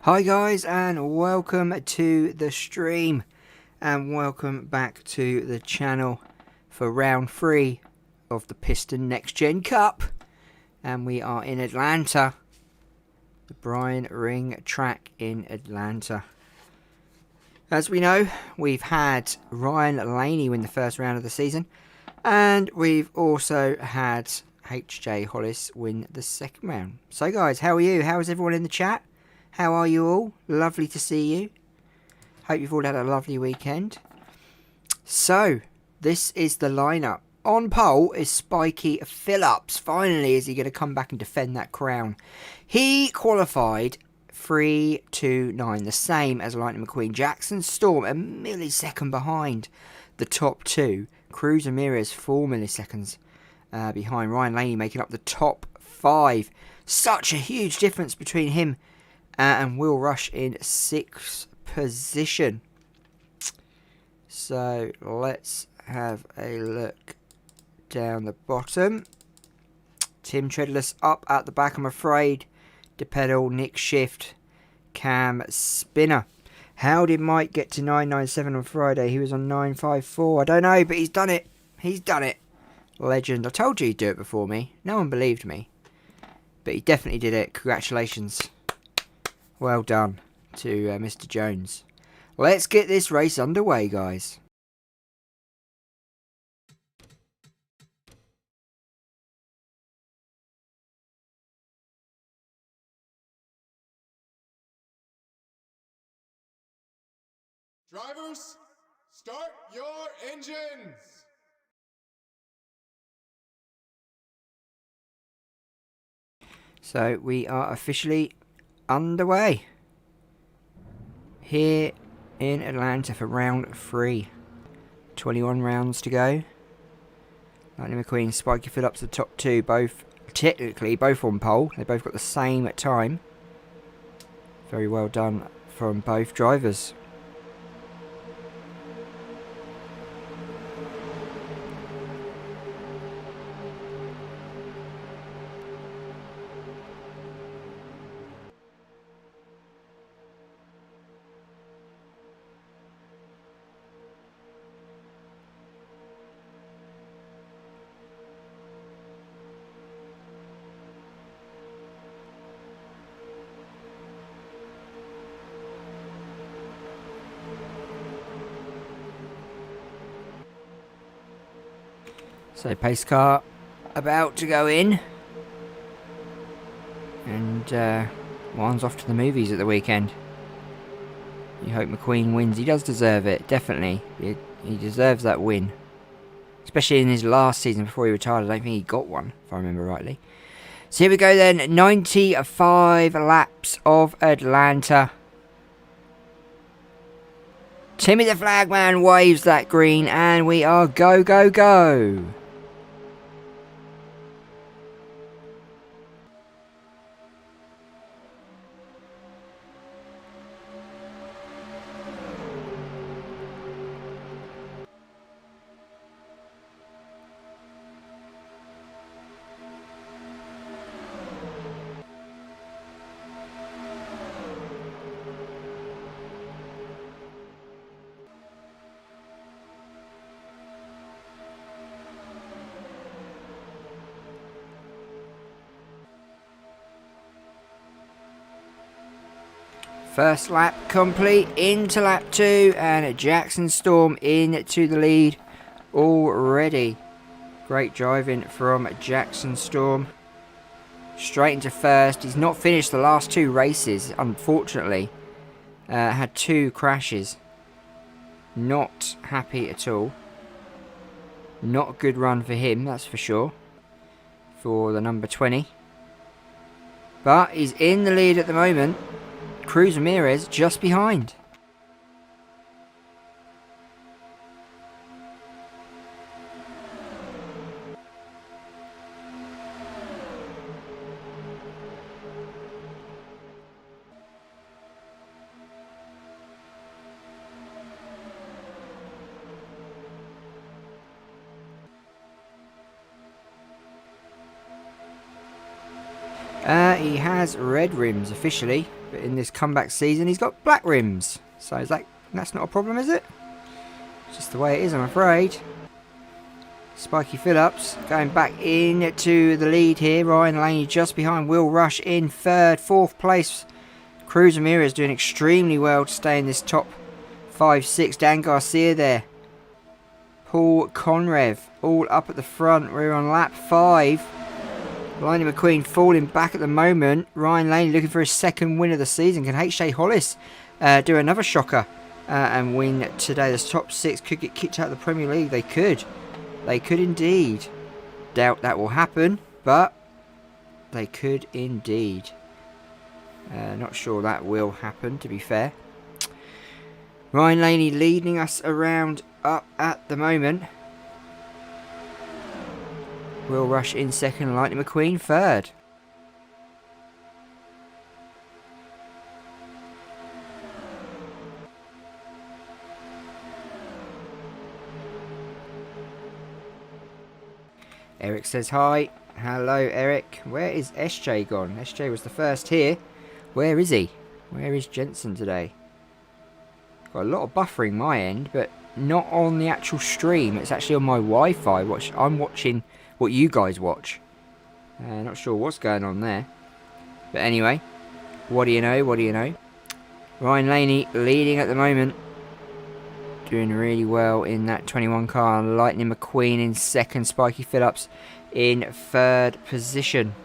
Hi guys, and welcome to the stream, and welcome back to the channel for round 3 of the Piston Next Gen Cup. And we are in Atlanta, the Bryan Ring track in Atlanta. As we know, we've had Ryan Laney win the first round of the season, and we've also had HJ Hollis win the second round. So guys, how are you? How is everyone in the chat? How are you all? Lovely to see you. Hope you've all had a lovely weekend. So, this is the lineup. On pole is Spiky Phillips. Finally, is he going to come back and defend that crown? He qualified 3-2-9, the same as Lightning McQueen. Jackson Storm, a millisecond behind the top two. Cruz Ramirez, 4 milliseconds behind. Ryan Laney making up the top 5. Such a huge difference between him and Will Rush in 6th position. So let's have a look down the bottom. Tim Treadless up at the back, I'm afraid. DePedal, Nick Shift, Cam Spinner. How did Mike get to 997 on Friday? He was on 954. I don't know, but he's done it. He's done it. Legend. I told you he'd do it before me. No one believed me. But he definitely did it. Congratulations. Well done to Mr. Jones. Let's get this race underway, guys. Drivers, start your engines! So we are officially underway here in Atlanta for round 3. 21 rounds to go. Lightning McQueen, Spiky Phillips, the top 2, both technically both on pole. They both got the same time. Very well done from both drivers. So pace car about to go in, and Juan's off to the movies at the weekend. You hope McQueen wins. He does deserve it, definitely. He deserves that win, especially in his last season before he retired. I don't think he got one, if I remember rightly. So here we go then, 95 laps of Atlanta. Timmy the Flagman waves that green, and we are go, go, go. First lap complete, into lap 2, and Jackson Storm into the lead already. Great driving from Jackson Storm. Straight into first. He's not finished the last 2 races, unfortunately. Had 2 crashes. Not happy at all. Not a good run for him, that's for sure. For the number 20. But he's in the lead at the moment. Cruz Ramirez just behind. He has red rims officially. But in this comeback season, he's got black rims. So is that's not a problem, is it? It's just the way it is, I'm afraid. Spiky Phillips going back into the lead here. Ryan Laney just behind Will Rush in third. Fourth place, Cruz Ramirez doing extremely well to stay in this top 5-6. Dan Garcia there. Paul Conrev all up at the front. We're on lap 5. Lightning McQueen falling back at the moment. Ryan Laney looking for his second win of the season. Can H.J. Hollis do another shocker and win today? This top 6 could get kicked out of the Premier League. They could. They could indeed. Doubt that will happen, but they could indeed. Not sure that will happen, to be fair. Ryan Laney leading us around up at the moment. Will Rush in second, Lightning McQueen third. Eric says hi. Hello, Eric. Where is SJ gone? SJ was the first here. Where is he? Where is Jensen today? Got a lot of buffering my end, but not on the actual stream. It's actually on my Wi-Fi. I'm watching what you guys watch. Not sure what's going on there. But anyway, what do you know? What do you know? Ryan Laney leading at the moment. Doing really well in that 21 car. Lightning McQueen in second. Spiky Phillips in third position.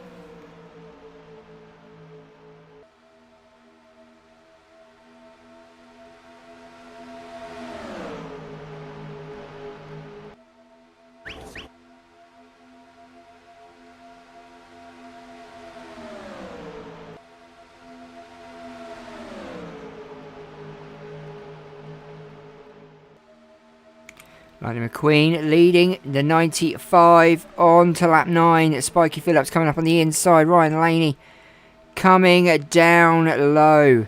Lightning McQueen leading the 95 on to lap 9. Spiky Phillips coming up on the inside. Ryan Laney coming down low.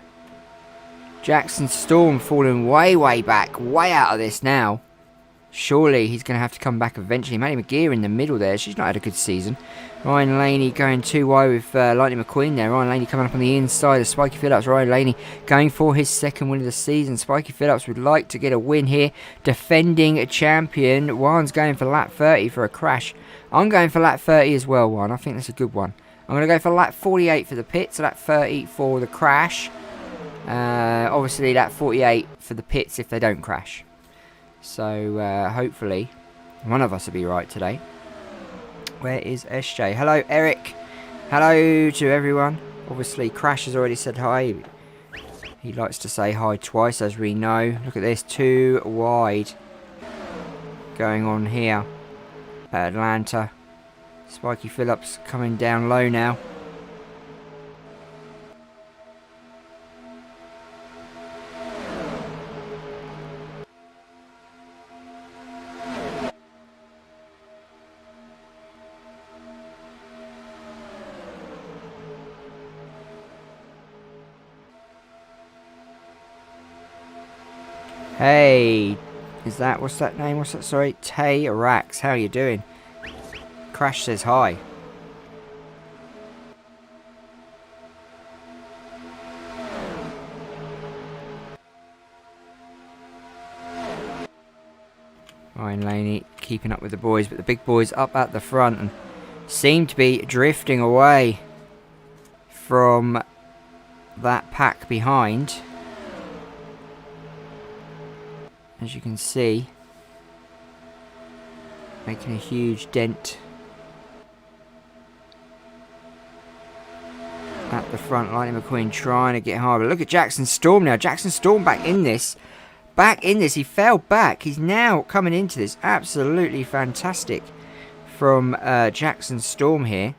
Jackson Storm falling way back. Way out of this now. Surely he's going to have to come back eventually. Maddie McGear in the middle there. She's not had a good season. Ryan Laney going too wide with Lightning McQueen there. Ryan Laney coming up on the inside of Spiky Phillips. Ryan Laney going for his second win of the season. Spiky Phillips would like to get a win here. Defending champion. Juan's going for lap 30 for a crash. I'm going for lap 30 as well, Juan. I think that's a good one. I'm going to go for lap 48 for the pits. Lap 30 for the crash. Obviously lap 48 for the pits if they don't crash. So hopefully one of us will be right today. Where is SJ? Hello, Eric. Hello to everyone. Obviously, Crash has already said hi. He likes to say hi twice, as we know. Look at this, too wide going on here at Atlanta. Spiky Phillips coming down low now. Hey, is that, what's that name? What's that, sorry? Tay Rax, how are you doing? Crash says hi. Ryan Laney keeping up with the boys, but the big boys up at the front and seem to be drifting away from that pack behind. As you can see, making a huge dent at the front. Lightning McQueen trying to get hard. But look at Jackson Storm now. Jackson Storm back in this. Back in this. He fell back. He's now coming into this. Absolutely fantastic from Jackson Storm here.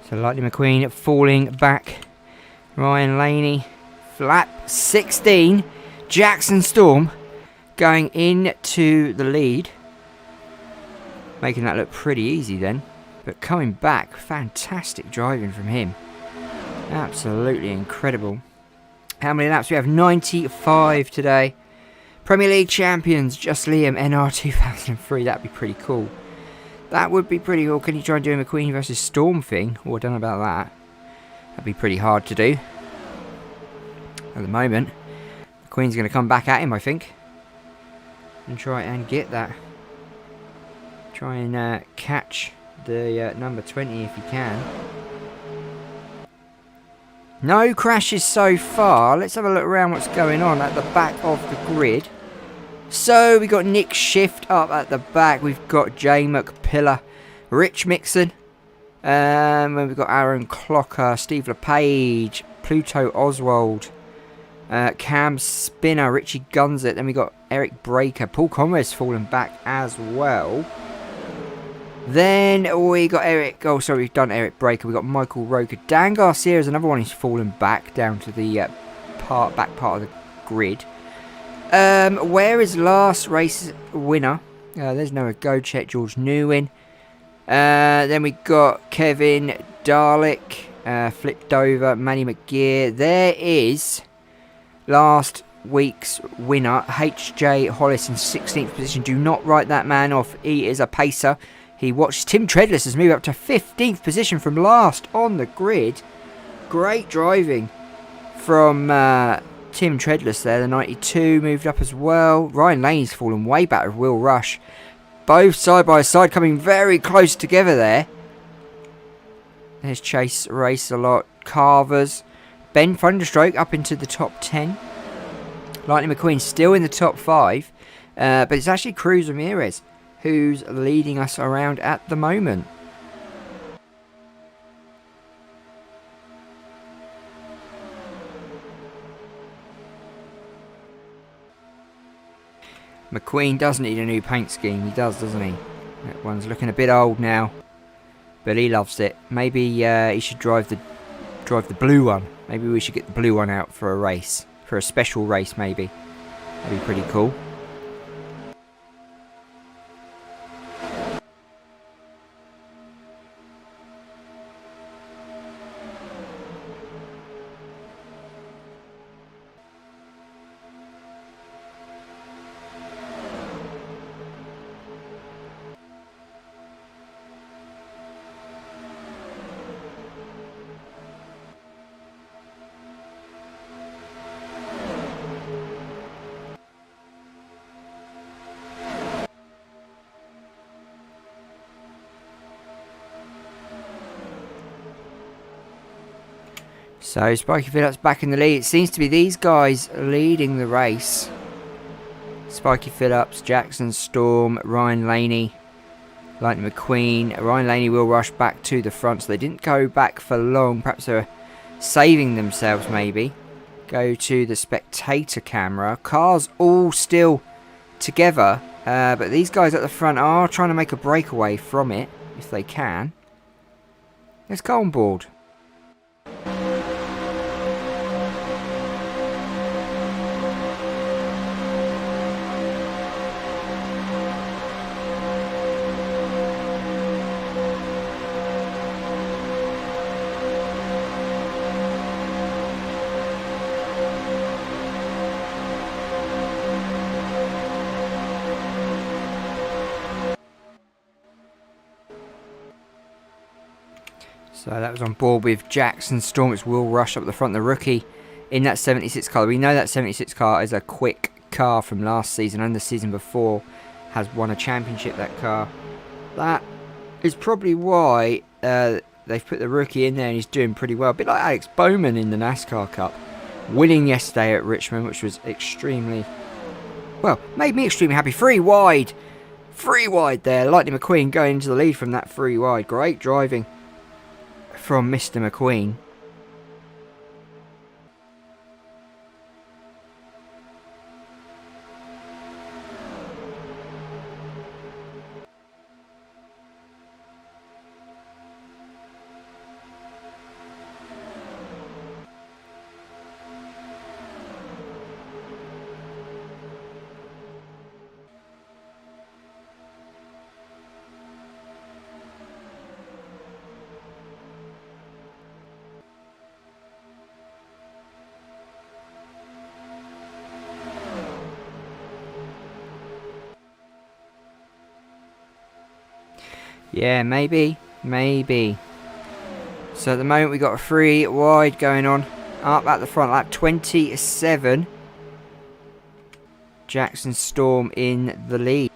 So Lightning McQueen falling back. Ryan Laney, flap 16. Jackson Storm going into the lead. Making that look pretty easy then. But coming back, fantastic driving from him. Absolutely incredible. How many laps? We have 95 today. Premier League champions, Just Liam, NR2003. That'd be pretty cool. That would be pretty cool. Can you try and do a McQueen versus Storm thing? Oh, I don't know about that. That'd be pretty hard to do. At the moment, McQueen's going to come back at him, I think. And try and get that. Try and catch the number 20 if he can. No crashes so far. Let's have a look around what's going on at the back of the grid. So we got Nick Shift up at the back. We've got Jay McPillar, Rich Mixon. We've got Aaron Clocker, Steve LePage, Pluto Oswald, Cam Spinner, Richie Gunzett. Then we got Eric Breaker. Paul Conrad's fallen back as well. Then we got Eric. Oh, sorry, we've done Eric Breaker. We got Michael Roker. Dan Garcia is another one who's fallen back down to the back part of the grid. Where is last race winner? There's Noah Gocek, George Newin. Then we got Kevin Darlick, Flip Dover, Manny McGear. There is last week's winner, H.J. Hollis in 16th position. Do not write that man off. He is a pacer. He watched Tim Treadless has moved up to 15th position from last on the grid. Great driving from Tim Treadless there. The 92 moved up as well. Ryan Laney's fallen way back with Will Rush. Both side by side coming very close together there. There's Chase Race a lot. Carvers. Ben Thunderstroke up into the top 10. Lightning McQueen still in the top 5. But it's actually Cruz Ramirez who's leading us around at the moment. McQueen does need a new paint scheme. He does, doesn't he? That one's looking a bit old now, but he loves it. Maybe he should drive the blue one. Maybe we should get the blue one out for a race, for a special race. Maybe that'd be pretty cool. So Spiky Phillips back in the lead. It seems to be these guys leading the race. Spiky Phillips, Jackson Storm, Ryan Laney, Lightning McQueen. Ryan Laney will rush back to the front, so they didn't go back for long. Perhaps they're saving themselves maybe. Go to the spectator camera. Cars all still together, but these guys at the front are trying to make a breakaway from it, if they can. Let's go on board. So that was on board with Jackson Storm. It's Will Rush up the front, the rookie in that 76 car. We know that 76 car is a quick car from last season and the season before. Has won a championship, that car. That is probably why they've put the rookie in there and he's doing pretty well. A bit like Alex Bowman in the NASCAR Cup. Winning yesterday at Richmond, which was extremely... well, made me extremely happy. 3 wide. 3 wide there. Lightning McQueen going into the lead from that 3 wide. Great driving from Mr. McQueen. Yeah, maybe. Maybe. So at the moment we got a 3 wide going on. Up at the front, lap 27. Jackson Storm in the lead.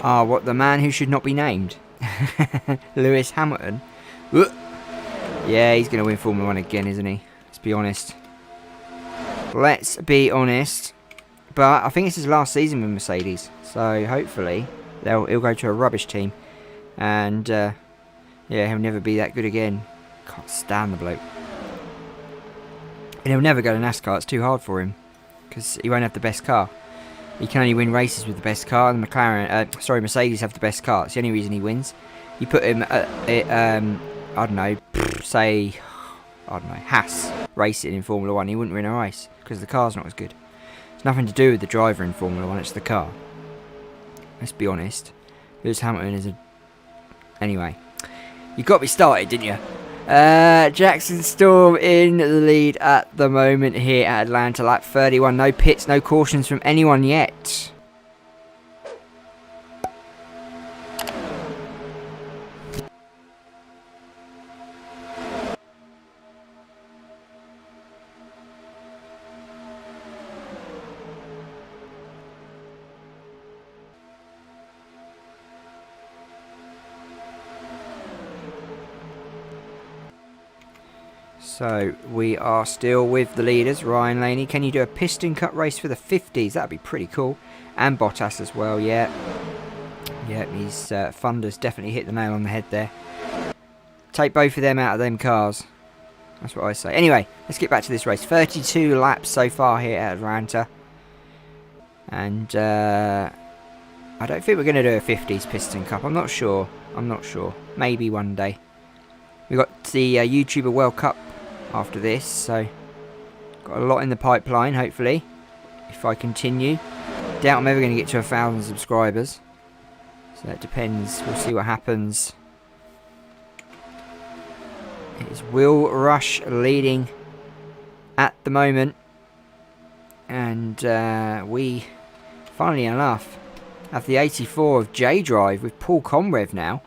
Ah, what, the man who should not be named? Lewis Hamilton. Yeah, he's going to win Formula 1 again, isn't he? Let's be honest. Let's be honest. But I think it's his last season with Mercedes. So hopefully he'll go to a rubbish team. And yeah, he'll never be that good again. Can't stand the bloke. And he'll never go to NASCAR. It's too hard for him. Because he won't have the best car. He can only win races with the best car, and Mercedes have the best car. It's the only reason he wins. You put him at, I don't know, say, Haas racing in Formula 1, he wouldn't win a race, because the car's not as good. It's nothing to do with the driver in Formula 1, it's the car. Let's be honest. Lewis Hamilton is a... Anyway. You got me started, didn't you? Jackson Storm in the lead at the moment here at Atlanta, lap 31. No pits, no cautions from anyone yet. So, we are still with the leaders. Ryan Laney, can you do a piston cut race for the 50s? That'd be pretty cool. And Bottas as well, yeah. Yeah, he's Thunder's definitely hit the nail on the head there. Take both of them out of them cars. That's what I say. Anyway, let's get back to this race. 32 laps so far here at Atlanta. And I don't think we're going to do a 50s piston cup. I'm not sure. Maybe one day. We've got the YouTuber World Cup after this, so got a lot in the pipeline, hopefully, if I continue. Doubt I'm ever going to get to 1,000 subscribers, so it depends. We'll see what happens. It is Will Rush leading at the moment, and we, funnily enough, have the 84 of J-Drive with Paul Conrev now.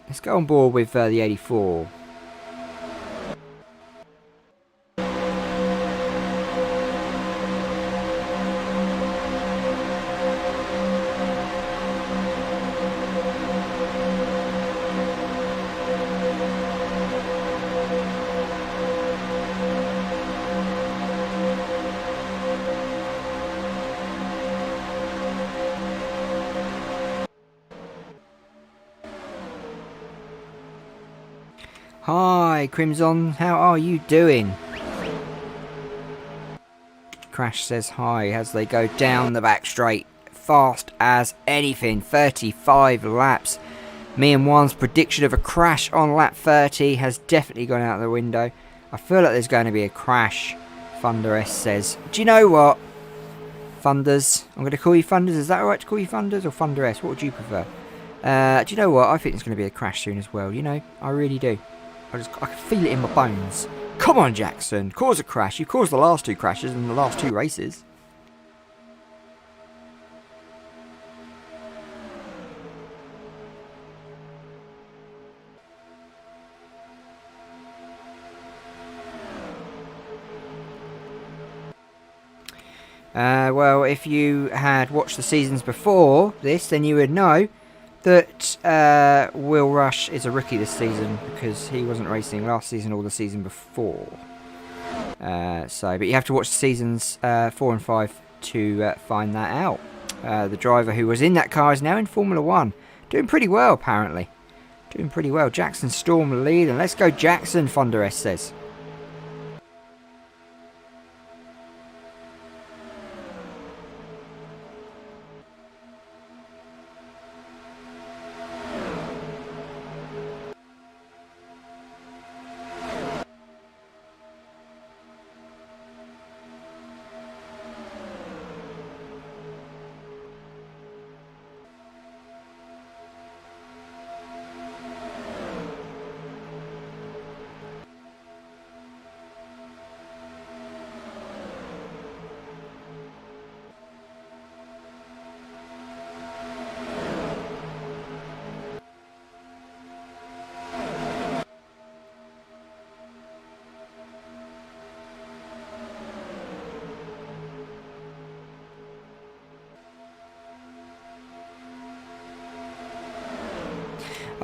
Let's go on board with the 84. Hi, Crimson. How are you doing? Crash says hi as they go down the back straight. Fast as anything. 35 laps. Me and Juan's prediction of a crash on lap 30 has definitely gone out the window. I feel like there's going to be a crash. Thunder S says. Do you know what? Thunders. I'm going to call you Thunders. Is that alright to call you Thunders or Thunder S? What would you prefer? Do you know what? I think there's going to be a crash soon as well. You know, I really do. I can feel it in my bones. Come on, Jackson. Cause a crash. You caused the last 2 crashes in the last 2 races. Well, if you had watched the seasons before this, then you would know that Will Rush is a rookie this season because he wasn't racing last season or the season before. But you have to watch the seasons 4 and 5 to find that out. The driver who was in that car is now in Formula 1. Doing pretty well, apparently. Doing pretty well. Jackson Storm lead, and let's go Jackson, Thunder S says.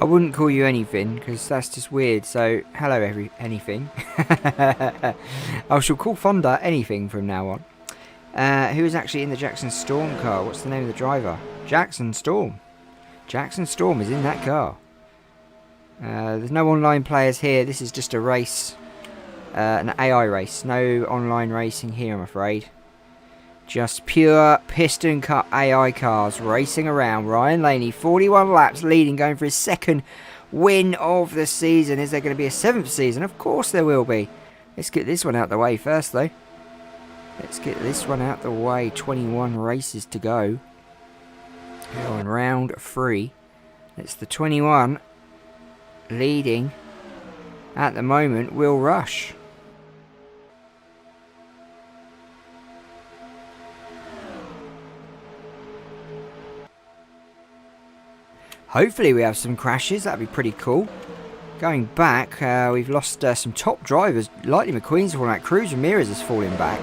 I wouldn't call you anything, because that's just weird. So, hello anything. I shall call Fonda anything from now on. Who is actually in the Jackson Storm car? What's the name of the driver? Jackson Storm. Jackson Storm is in that car. There's no online players here. This is just a race. An AI race. No online racing here, I'm afraid. Just pure Piston Cup AI cars racing around. Ryan Laney, 41 laps leading, going for his second win of the season. Is there going to be a 7th season? Of course there will be. Let's get this one out the way first, though. Let's get this one out the way. 21 races to go. We're on round 3. It's the 21 leading at the moment. Will Rush. Hopefully we have some crashes. That'd be pretty cool. Going back, we've lost some top drivers. Lightning McQueen's falling back. Cruz Ramirez is falling back.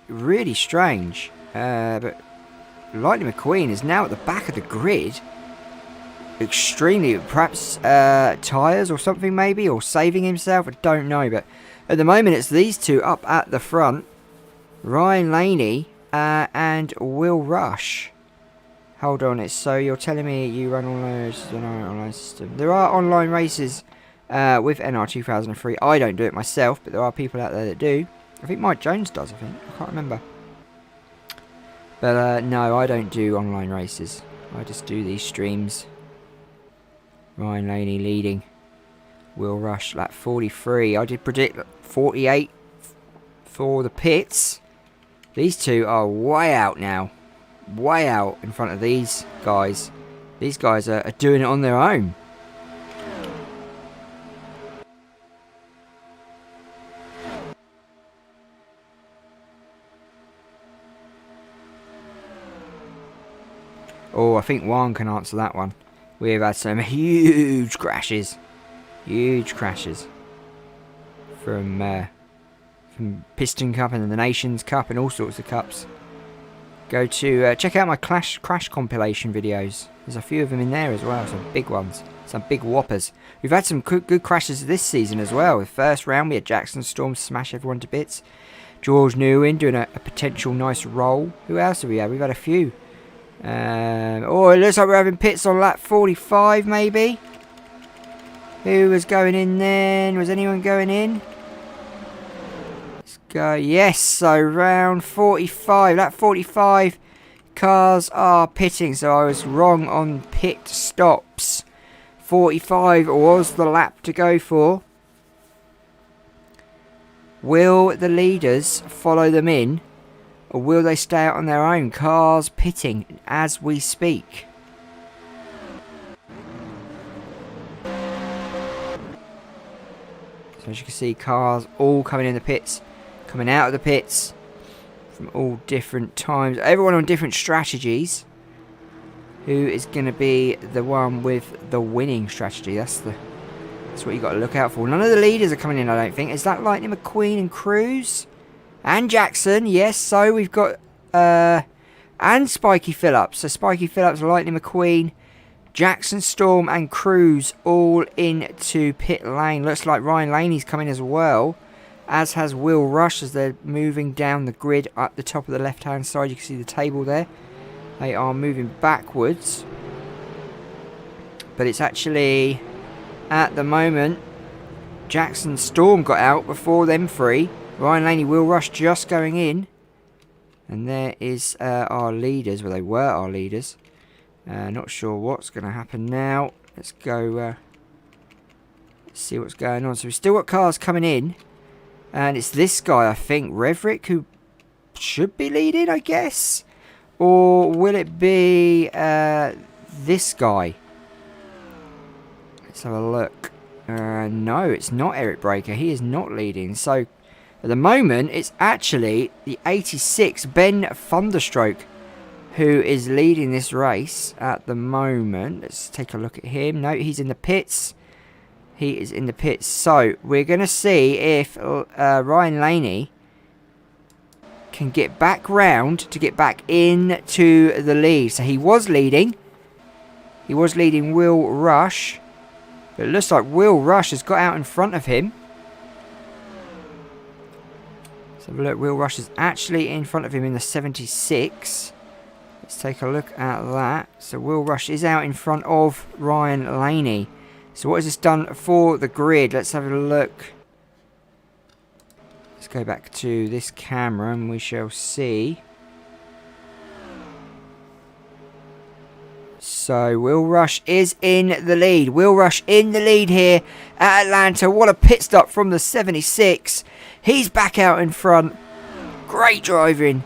Really strange. But Lightning McQueen is now at the back of the grid. Extremely, perhaps tyres or something maybe, or saving himself. I don't know. But at the moment it's these two up at the front. Ryan Laney and Will Rush. Hold on, so you're telling me you run online system. There are online races with NR2003. I don't do it myself, but there are people out there that do. I think Mike Jones does, I can't remember. But no, I don't do online races. I just do these streams. Ryan Laney leading. Will Rush, lap 43. I did predict 48 for the pits. These two are way out now. Way out in front of these guys. These guys are doing it on their own. Oh, I think Juan can answer that one. We have had some huge crashes. Huge crashes. From Piston Cup and the Nations Cup and all sorts of cups. Go to check out my crash compilation videos. There's a few of them in there as well, some big ones, some big whoppers. We've had some good crashes this season as well. The first round we had Jackson Storm smash everyone to bits. George Newin doing a potential nice roll. Who else have we had? We've had a few. Oh, it looks like we're having pits on lap 45 maybe. Who was going in then? Was anyone going in? Yes, so round 45, lap 45, cars are pitting, so I was wrong on pit stops. 45 was the lap to go for. Will the leaders follow them in, or will they stay out on their own? Cars pitting as we speak. So as you can see, cars all coming in the pits. Coming out of the pits from all different times. Everyone on different strategies. Who is going to be the one with the winning strategy? That's what you got to look out for. None of the leaders are coming in, I don't think. Is that Lightning McQueen and Cruz? And Jackson. Yes, so we've got... and Spiky Phillips. So Spiky Phillips, Lightning McQueen, Jackson Storm and Cruz all into pit lane. Looks like Ryan Laney's coming as well. As has Will Rush as they're moving down the grid at the top of the left hand side. You can see the table there. They are moving backwards. But it's actually, at the moment, Jackson Storm got out before them three. Ryan Laney, Will Rush just going in. And there is our leaders. Well, they were our leaders. Not sure what's going to happen now. Let's go see what's going on. So we've still got cars coming in. And it's this guy, I think, Reverick, who should be leading, I guess. Or will it be this guy? Let's have a look. No, it's not Eric Breaker. He is not leading. So, at the moment, it's actually the 86, Ben Thunderstroke, who is leading this race at the moment. Let's take a look at him. No, he's in the pits. He is in the pits. So, we're going to see if Ryan Laney can get back round to get back into the lead. So, he was leading. He was leading Will Rush. But it looks like Will Rush has got out in front of him. Let's have a look. Will Rush is actually in front of him in the 76. Let's take a look at that. So Will Rush is out in front of Ryan Laney. So what has this done for the grid? Let's have a look. Let's go back to this camera and we shall see. So Will Rush is in the lead. Will Rush in the lead here at Atlanta. What a pit stop from the 76. He's back out in front. Great driving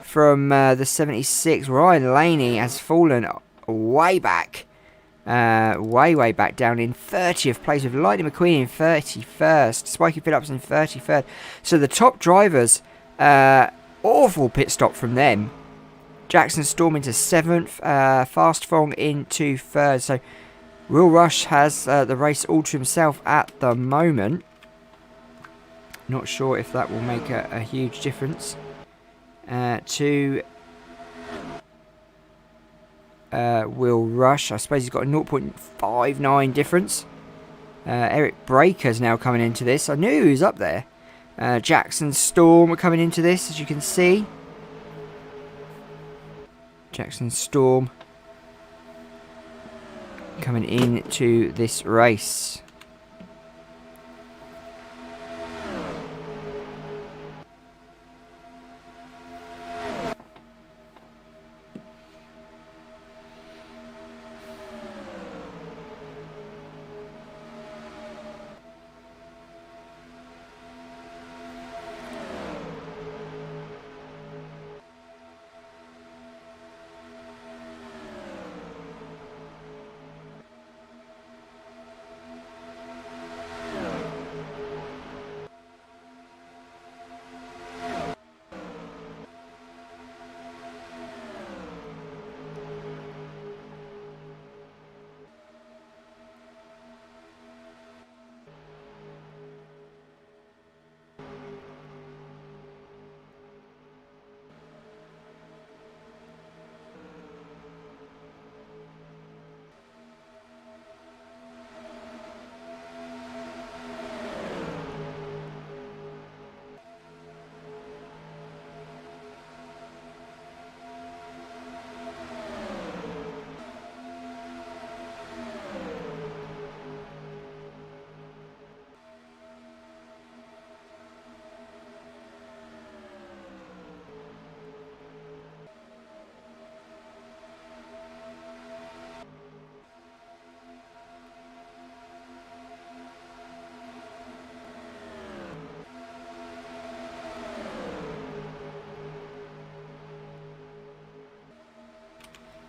from the 76. Ryan Laney has fallen way back. Way back down in 30th place with Lightning McQueen in 31st. Spiky Phillips in 33rd. So the top drivers, awful pit stop from them. Jackson Storm into 7th. Fast Fong into 3rd. So Will Rush has the race all to himself at the moment. Not sure if that will make a huge difference to Will Rush. I suppose he's got a 0.59 difference. Eric Breaker's now coming into this. I knew he was up there. Jackson Storm are coming into this, as you can see. Jackson Storm coming into this race.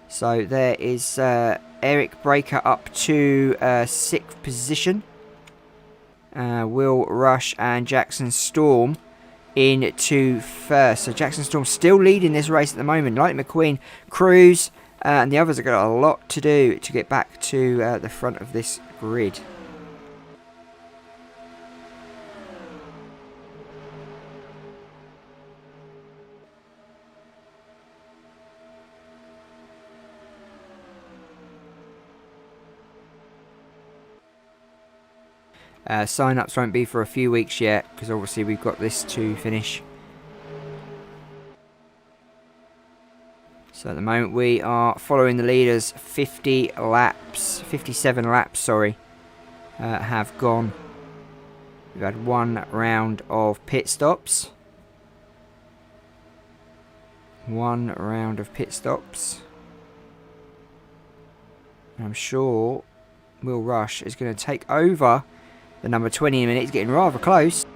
So there is Eric Breaker up to 6th position. Will Rush and Jackson Storm into 1st. So Jackson Storm still leading this race at the moment. Lightning McQueen, Cruz, and the others have got a lot to do to get back to the front of this grid. Sign-ups won't be for a few weeks yet, because obviously we've got this to finish. So at the moment we are following the leaders. 57 laps, sorry, have gone. We've had one round of pit stops. One round of pit stops. And I'm sure Will Rush is going to take over the number 20 in a minute. He's getting rather close.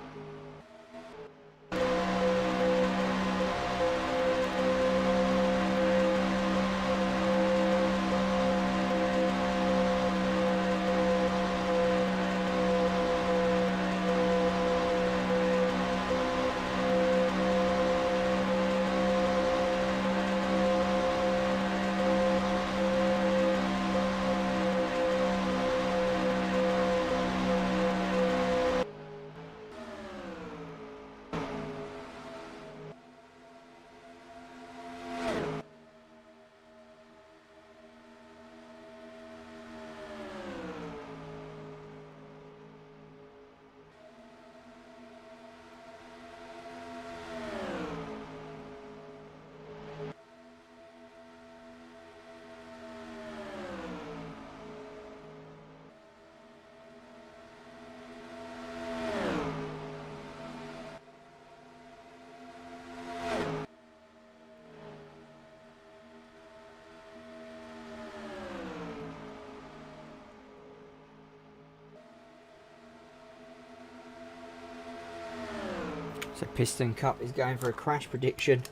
So Piston Cup is going for a crash prediction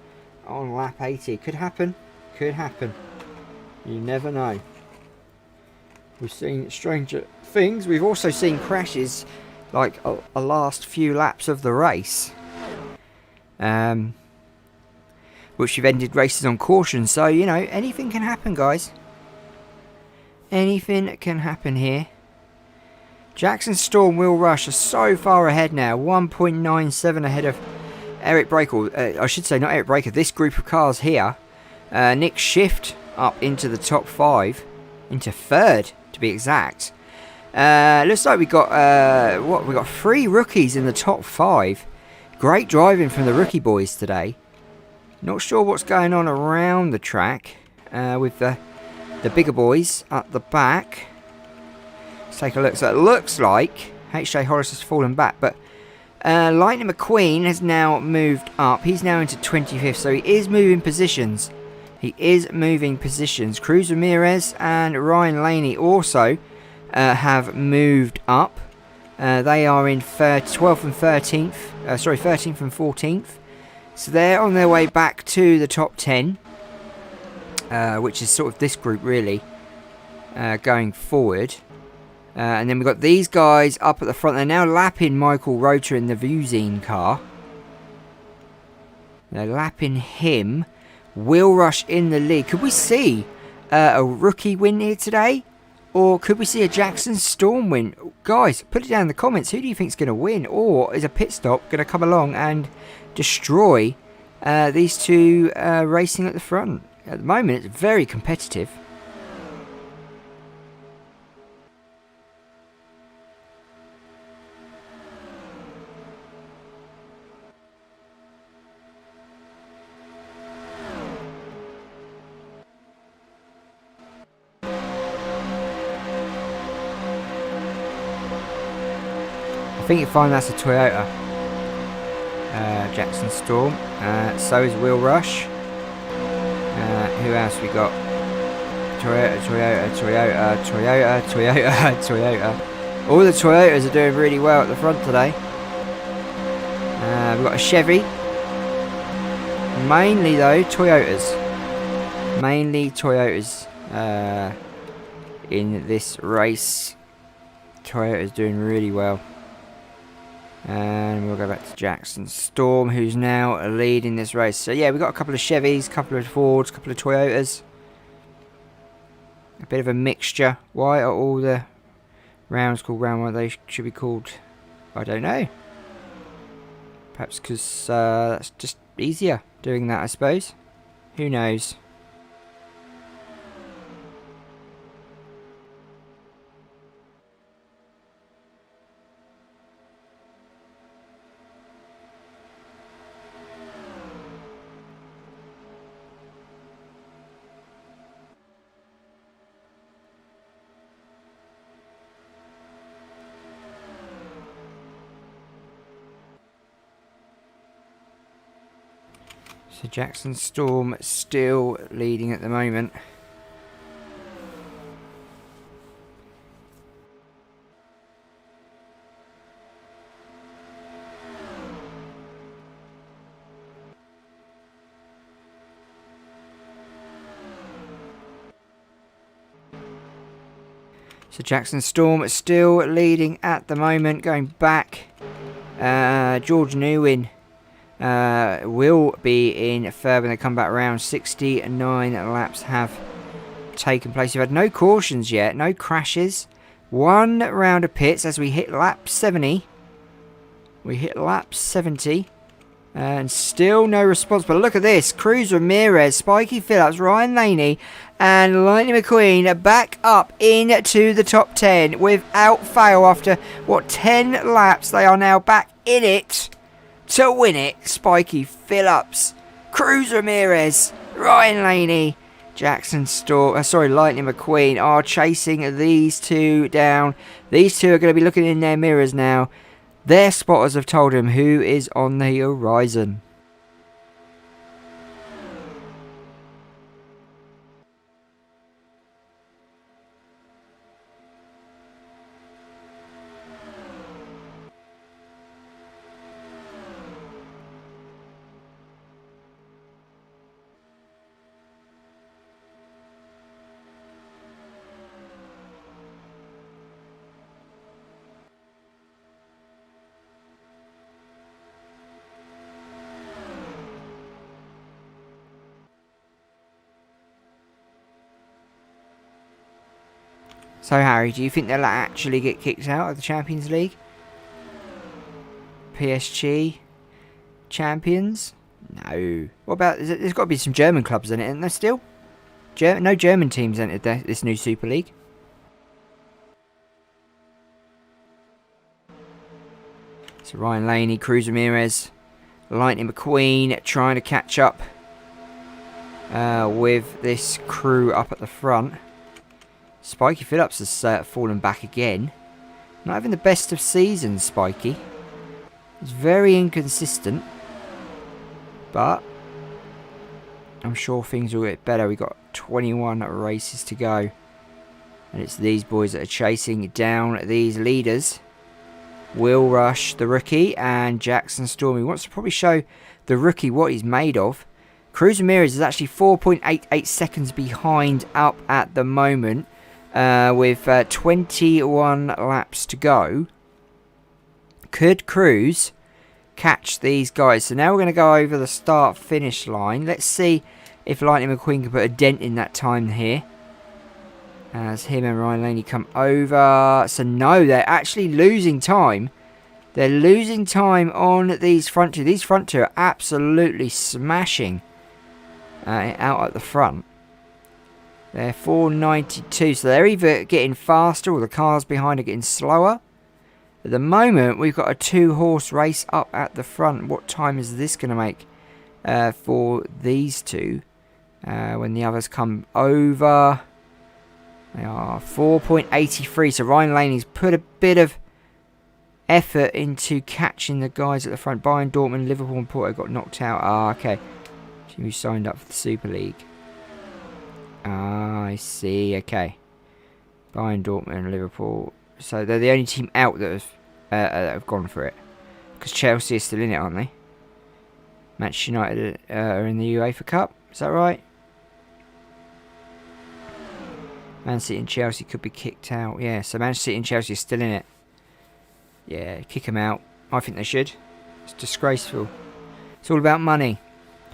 on lap 80. Could happen. Could happen. You never know. We've seen stranger things. We've also seen crashes like a last few laps of the race. Which have ended races on caution. So, you know, anything can happen, guys. Anything can happen here. Jackson Storm, Will Rush are so far ahead now. 1.97 ahead of Eric Breaker. I should say not Eric Breaker. This group of cars here. Nick Shift up into the top 5. Into 3rd, to be exact. Looks like we got we got 3 rookies in the top 5. Great driving from the rookie boys today. Not sure what's going on around the track with the bigger boys at the back. Let's take a look. So it looks like HJ Hollis has fallen back, but Lightning McQueen has now moved up. He's now into 25th, so he is moving positions. He is moving positions. Cruz Ramirez and Ryan Laney also have moved up. They are in 12th and 13th. Sorry, 13th and 14th. So they're on their way back to the top 10, which is sort of this group really going forward. And then we've got these guys up at the front. They're now lapping Michael Rota in the Vuzine car. They're lapping him. Will Rush in the lead. Could we see a rookie win here today? Or could we see a Jackson Storm win? Guys, put it down in the comments. Who do you think is going to win? Or is a pit stop going to come along and destroy these two racing at the front? At the moment, it's very competitive. I think you'll find that's a Toyota Jackson Storm. So is Will Rush. Who else we got? Toyota. All the Toyotas are doing really well at the front today. We've got a Chevy. Mainly though, Toyotas. Mainly Toyotas in this race. Toyota's doing really well. And we'll go back to Jackson Storm, who's now leading this race. So yeah, we've got a couple of Chevys, a couple of Fords, a couple of Toyotas. A bit of a mixture. Why are all the rounds called round one? They should be called, I don't know. Perhaps because that's just easier doing that, I suppose. Who knows? So Jackson Storm still leading at the moment. So Jackson Storm still leading at the moment, going back. George Newin will be in third when they come back around. 69 laps have taken place. We've had no cautions yet, no crashes. One round of pits as we hit lap 70. We hit lap 70. And still no response. But look at this. Cruz Ramirez, Spiky Phillips, Ryan Laney and Lightning McQueen back up into the top 10 without fail after, what, 10 laps. They are now back in it to win it. Spiky Phillips, Cruz Ramirez, Ryan Laney, Jackson Storm, Lightning McQueen are chasing these two down. These two are going to be looking in their mirrors now. Their spotters have told him who is on the horizon. So, Harry, do you think they'll actually get kicked out of the Champions League? PSG champions? No. What about... There's got to be some German clubs in it, isn't there still? No German teams entered this new Super League. So Ryan Laney, Cruz Ramirez, Lightning McQueen trying to catch up with this crew up at the front. Spiky Phillips has fallen back again. Not having the best of seasons, Spiky. He's very inconsistent. But I'm sure things will get better. We've got 21 races to go. And it's these boys that are chasing down these leaders. Will Rush, the rookie, and Jackson Stormy wants to probably show the rookie what he's made of. Cruz Ramirez is actually 4.88 seconds behind up at the moment with 21 laps to go. Could Cruz catch these guys? So now we're going to go over the start-finish line. Let's see if Lightning McQueen can put a dent in that time here. As him and Ryan Laney come over. So no, they're actually losing time. They're losing time on these front two. These front two are absolutely smashing out at the front. They're 492. So they're either getting faster or the cars behind are getting slower. At the moment, we've got a 2-horse race up at the front. What time is this going to make for these two? When the others come over... They are 4.83. So Ryan Laney's put a bit of effort into catching the guys at the front. Bayern Dortmund, Liverpool and Porto got knocked out. Ah, okay. Who signed up for the Super League? Ah, I see. Okay. Bayern Dortmund and Liverpool. So they're the only team out that have gone for it. Because Chelsea is still in it, aren't they? Manchester United are in the UEFA Cup. Is that right? Man City and Chelsea could be kicked out. Yeah, so Man City and Chelsea are still in it. Yeah, kick them out. I think they should. It's disgraceful. It's all about money.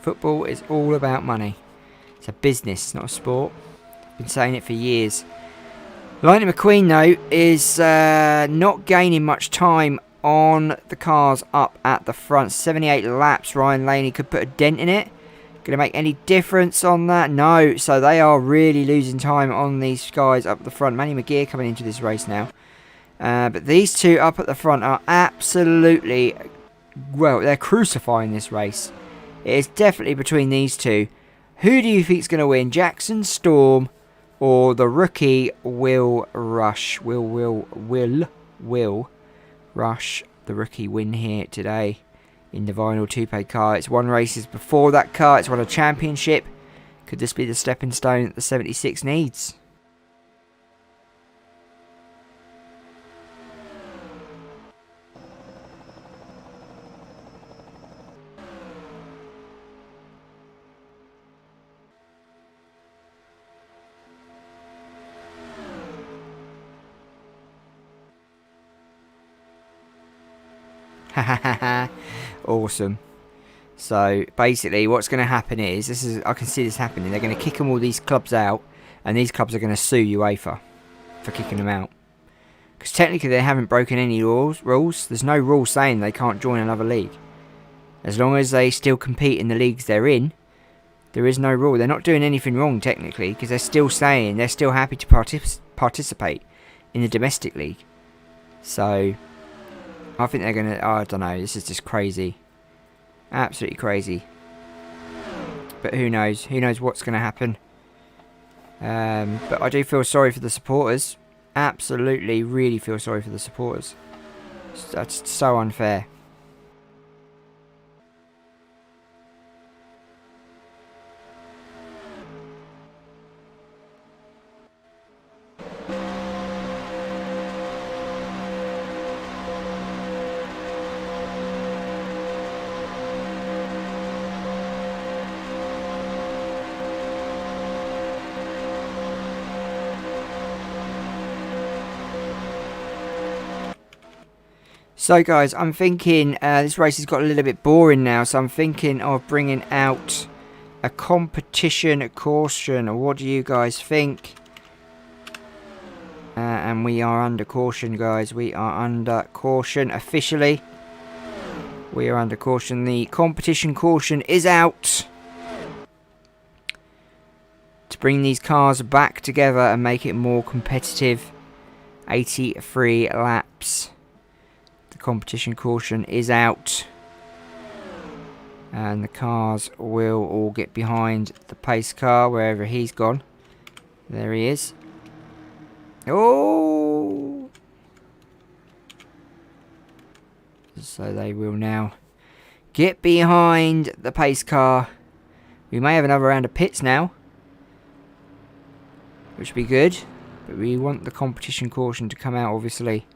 Football is all about money. It's a business, not a sport. I've been saying it for years. Lightning McQueen, though, is not gaining much time on the cars up at the front. 78 laps. Ryan Laney could put a dent in it. Going to make any difference on that? No. So they are really losing time on these guys up the front. Manny McGear coming into this race now. But these two up at the front are absolutely... Well, they're crucifying this race. It is definitely between these two. Who do you think is going to win? Jackson Storm or the rookie Will Rush? Will Rush, the rookie, win here today? In the vinyl two-pay car. It's won races before that car. It's won a championship. Could this be the stepping stone that the 76 needs? Awesome. So basically what's going to happen is, I can see this happening. They're going to kick all these clubs out, and these clubs are going to sue UEFA for kicking them out. Because technically they haven't broken any rules. There's no rule saying they can't join another league. As long as they still compete in the leagues they're in, there is no rule. They're not doing anything wrong technically, because they're still saying they're still happy to participate in the domestic league. So I think they're going to... Oh, I don't know. This is just crazy. Absolutely crazy. But who knows? Who knows what's going to happen? But I do feel sorry for the supporters. Absolutely, really feel sorry for the supporters. That's so unfair. So guys, I'm thinking this race has got a little bit boring now, so I'm thinking of bringing out a competition caution. What do you guys think? and we are under caution, guys. We are under caution officially. We are under caution. The competition caution is out. To bring these cars back together and make it more competitive. 83 laps. The competition caution is out. And the cars will all get behind the pace car wherever he's gone. There he is. Oh! So they will now get behind the pace car. We may have another round of pits now, which would be good. But we want the competition caution to come out, obviously.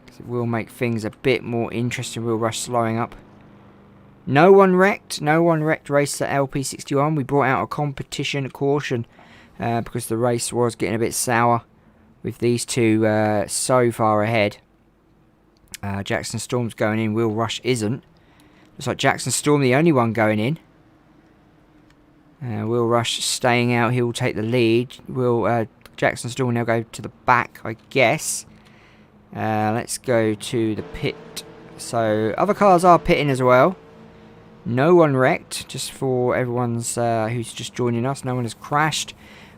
Because it will make things a bit more interesting. We'll rush slowing up. No one wrecked. No one wrecked race at LP61. We brought out a competition caution because the race was getting a bit sour with these two so far ahead. Jackson Storm's going in. Will Rush isn't. Looks like Jackson Storm the only one going in. Will Rush staying out. He'll take the lead. Jackson Storm will now go to the back, I guess. Let's go to the pit. So other cars are pitting as well. No one wrecked, just for everyone's who's just joining us. No one has crashed.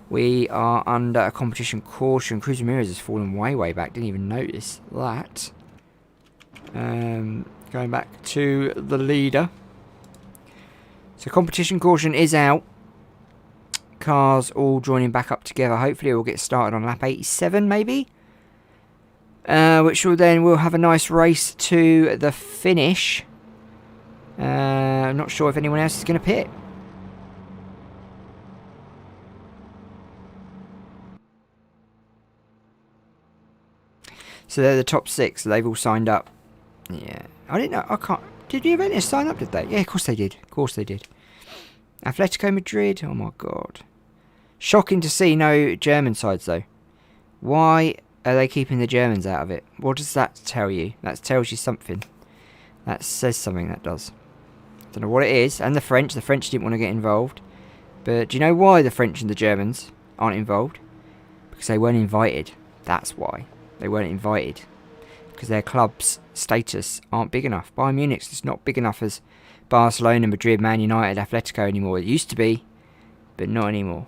We are under a competition caution. Cruz Ramirez has fallen way back. Didn't even notice that. Going back to the leader. So competition caution is out. Cars all joining back up together. Hopefully we'll get started on lap 87 maybe. Which will then we'll have a nice race to the finish. I'm not sure if anyone else is going to pit. So they're the top 6. So they've all signed up. Yeah. I didn't know. I can't. Did the Juventus sign up, did they? Yeah, of course they did. Of course they did. Atletico Madrid. Oh my god. Shocking to see no German sides though. Why are they keeping the Germans out of it? What does that tell you? That tells you something. That says something, that does. Don't know what it is. And the French. The French didn't want to get involved. But do you know why the French and the Germans aren't involved? Because they weren't invited. That's why. They weren't invited. Because their club's status aren't big enough. Bayern Munich's is not big enough as Barcelona, Madrid, Man United, Atletico anymore. It used to be, but not anymore.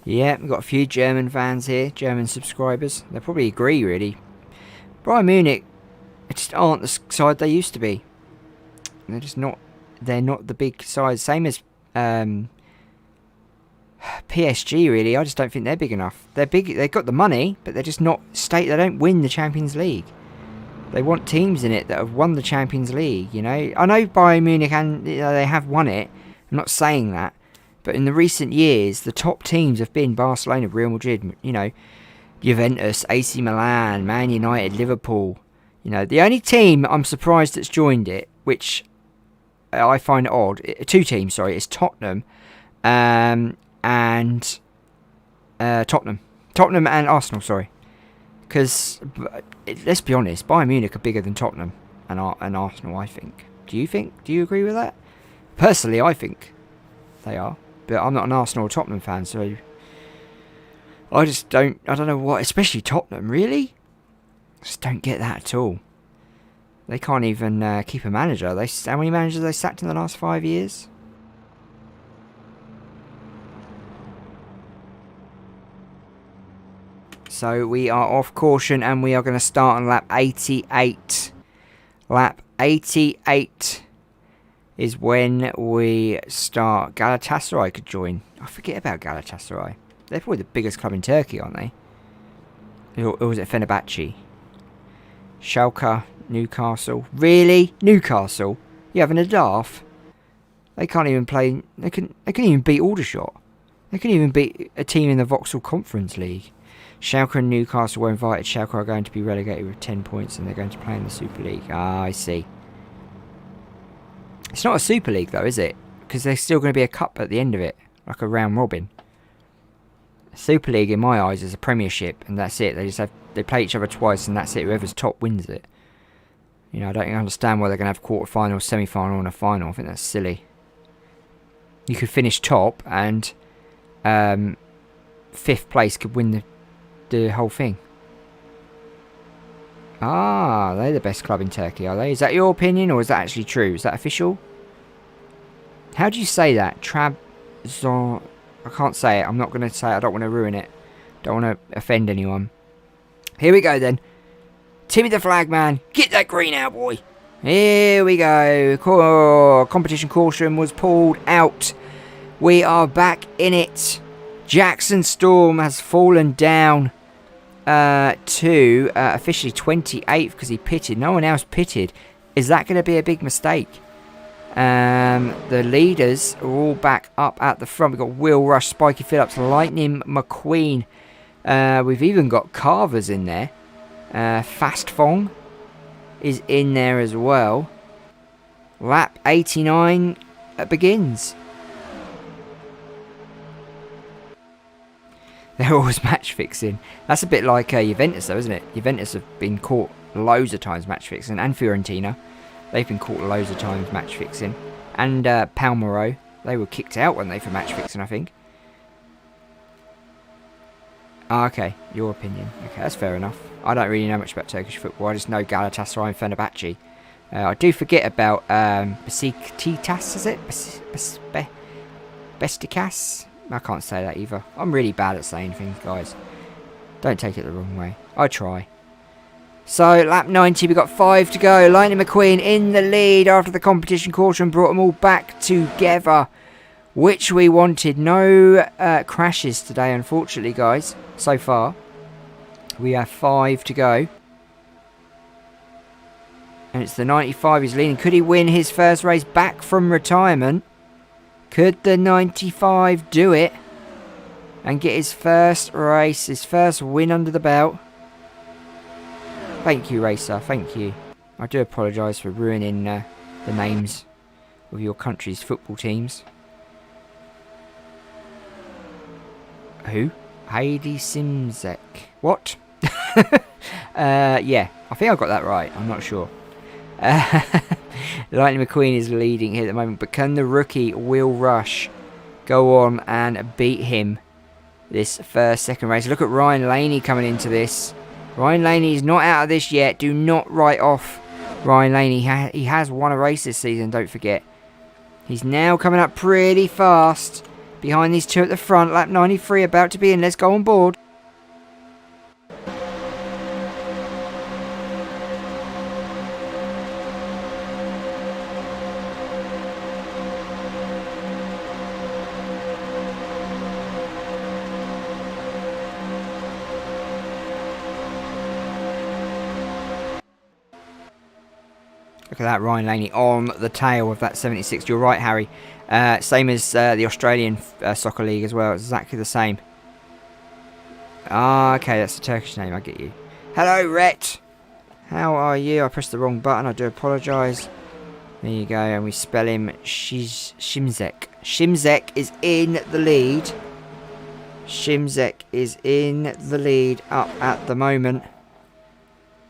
Yeah, we've got a few German fans here, German subscribers. They probably agree, really. Bayern Munich just aren't the side they used to be. They're just not. They're not the big size. Same as PSG, really. I just don't think they're big enough. They're big. They've got the money, but they're just not state. They don't win the Champions League. They want teams in it that have won the Champions League. You know, I know Bayern Munich and they have won it. I'm not saying that. But in the recent years, the top teams have been Barcelona, Real Madrid, you know, Juventus, AC Milan, Man United, Liverpool. You know, the only team I'm surprised that's joined it, which I find odd, two teams, sorry, is Tottenham and Tottenham and Arsenal, sorry. Because, let's be honest, Bayern Munich are bigger than Tottenham and Arsenal, I think. Do you think? Do you agree with that? Personally, I think they are. But I'm not an Arsenal or Tottenham fan, so I don't know what, especially Tottenham, really? Just don't get that at all. They can't even keep a manager. How many managers they sacked in the last 5 years? So we are off caution and we are going to start on lap 88. Lap 88. Is when we start. Galatasaray could join. I forget about Galatasaray. They're probably the biggest club in Turkey, aren't they? Or was it Fenerbahce? Schalke, Newcastle. Really? Newcastle? You having a laugh? They can't even play. They couldn't even beat Aldershot. They couldn't even beat a team in the Vauxhall Conference League. Schalke and Newcastle were invited. Schalke are going to be relegated with 10 points and they're going to play in the Super League. Ah, I see. It's not a Super League though, is it? because there's still going to be a cup at the end of it, like a round robin. Super League, in my eyes, is a Premiership, and that's it. They play each other twice, and that's it. Whoever's top wins it. You know, I don't understand why they're going to have quarter-final, semi-final, and a final. I think that's silly. You could finish top, and 5th place could win the whole thing. Ah, they're the best club in Turkey, are they? Is that your opinion, or is that actually true? Is that official? How do you say that? Trabzon... I can't say it. I'm not going to say it. I don't want to ruin it. Don't want to offend anyone. Here we go, then. Timmy the Flagman. Get that green out, boy. Here we go. Competition caution was pulled out. We are back in it. Jackson Storm has fallen down to officially 28th because he pitted. No one else pitted. Is that going to be a big mistake? The leaders are all back up at the front. We've got Will Rush, Spiky Phillips, Lightning McQueen. We've even got Carvers in there. Fast Fong is in there as well. Lap 89 begins. They're always match fixing. That's a bit like Juventus though, isn't it? Juventus have been caught loads of times match fixing, and Fiorentina. They've been caught loads of times match fixing. And Palmero. They were kicked out, weren't they, for match fixing, I think. Ah, okay, your opinion. Okay, that's fair enough. I don't really know much about Turkish football. I just know Galatasaray and Fenerbahce. I do forget about Besiktas, is it? Besiktas? I can't say that either. I'm really bad at saying things, guys. Don't take it the wrong way. I try. So, lap 90, we've got 5 to go. Lightning McQueen in the lead after the competition caution brought them all back together, which we wanted. No crashes today, unfortunately, guys, so far. We have 5 to go. And it's the 95 he's leading. Could he win his first race back from retirement? Could the 95 do it? And get his first race, his first win under the belt? Thank you, racer. Thank you. I do apologise for ruining the names of your country's football teams. Who? Heidi Simzek. What? Yeah, I think I got that right. I'm not sure. Lightning McQueen is leading here at the moment, but can the rookie Will Rush go on and beat him this second race? Look at Ryan Laney coming into this. Ryan Laney is not out of this yet. Do not write off Ryan Laney. He has won a race this season, don't forget. He's now coming up pretty fast behind these two at the front. Lap 93 about to be in. Let's go on board. Look at that, Ryan Laney on the tail of that 76. You're right, Harry. Same as the Australian Soccer League as well. It's exactly the same. Ah, okay, that's a Turkish name. I get you. Hello, Rhett. How are you? I pressed the wrong button. I do apologise. There you go. And we spell him Shimzek. Shimzek is in the lead. Shimzek is in the lead up at the moment.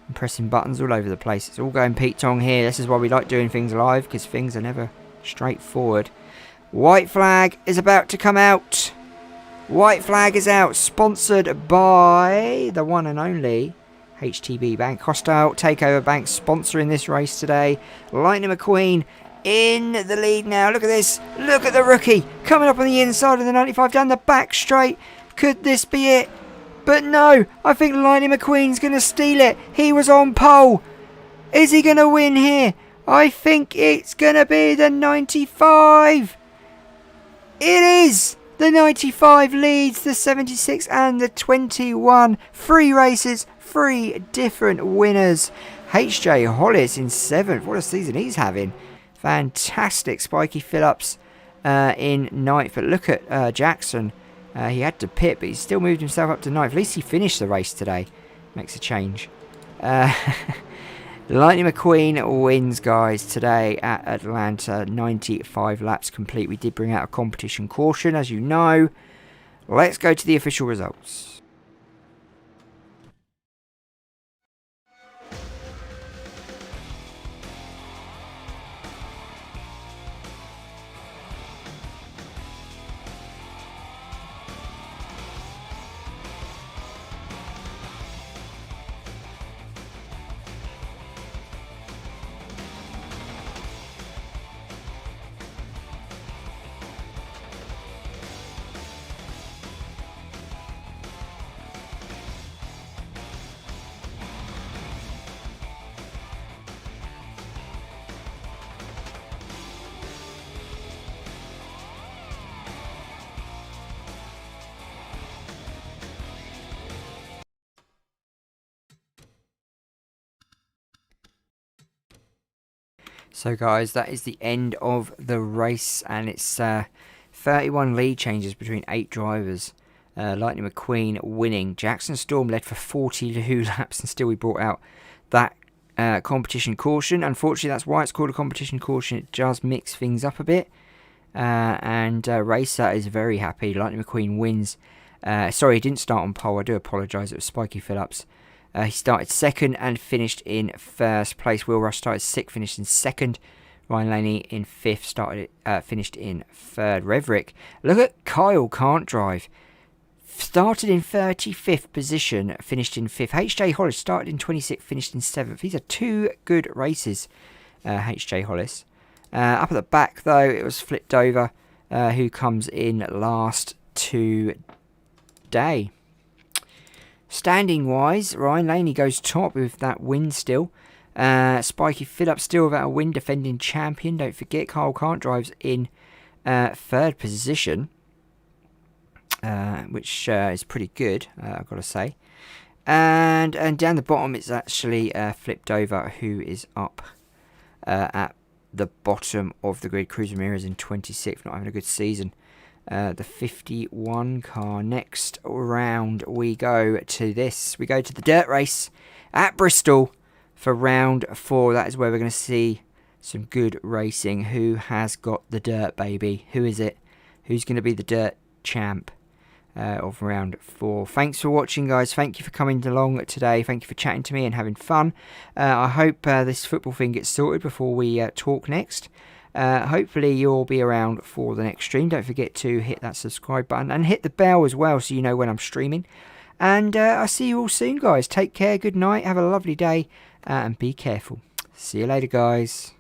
I'm pressing buttons all over the place. It's all going Pete Tong here. This is why we like doing things live, because things are never straightforward. White flag is about to come out. White flag is out. Sponsored by the one and only HTB Bank. Hostile Takeover Bank sponsoring this race today. Lightning McQueen in the lead now. Look at this. Look at the rookie coming up on the inside of the 95 down the back straight. Could this be it? But no, I think Lightning McQueen's going to steal it. He was on pole. Is he going to win here? I think it's going to be the 95. It is. The 95 leads the 76 and the 21. 3 races, 3 different winners. HJ Hollis in 7th. What a season he's having. Fantastic. Spiky Phillips in 9th. But look at Jackson. He had to pit, but he still moved himself up to 9th. At least he finished the race today. Makes a change. Lightning McQueen wins, guys, today at Atlanta. 95 laps complete. We did bring out a competition caution, as you know. Let's go to the official results. So guys, that is the end of the race, and it's 31 lead changes between 8 drivers. Lightning McQueen winning. Jackson Storm led for 42 laps, and still we brought out that competition caution. Unfortunately, that's why it's called a competition caution. It does mix things up a bit. And Racer is very happy. Lightning McQueen wins. Sorry, he didn't start on pole. I do apologise. It was Spiky Phillips. He started second and finished in first place. Will Rush started sixth, finished in second. Ryan Laney in fifth, finished in third. Reverick, look at Kyle Can't Drive. Started in 35th position, finished in 5th. H.J. Hollis started in 26th, finished in 7th. These are two good races, H.J. Hollis. Up at the back, though, it was Flipped Over, who comes in last today. Standing wise, Ryan Laney goes top with that win still. Spiky Phillips still without a win, defending champion. Don't forget, Kyle Can't Drive's in third position, which is pretty good, I've got to say. And down the bottom, it's actually Flipped Over, who is up at the bottom of the grid. Cruz Ramirez in 26th, not having a good season. The 51 car. Next round we go to this. We go to the dirt race at Bristol for round 4. That is where we're going to see some good racing. Who has got the dirt, baby? Who is it? Who's going to be the dirt champ of round 4? Thanks for watching, guys. Thank you for coming along today. Thank you for chatting to me and having fun. I hope this football thing gets sorted before we talk next. Hopefully you'll be around for the next stream. Don't forget to hit that subscribe button and hit the bell as well so you know when I'm streaming. And I'll see you all soon, guys. Take care, good night, have a lovely day, and be careful. See you later, guys.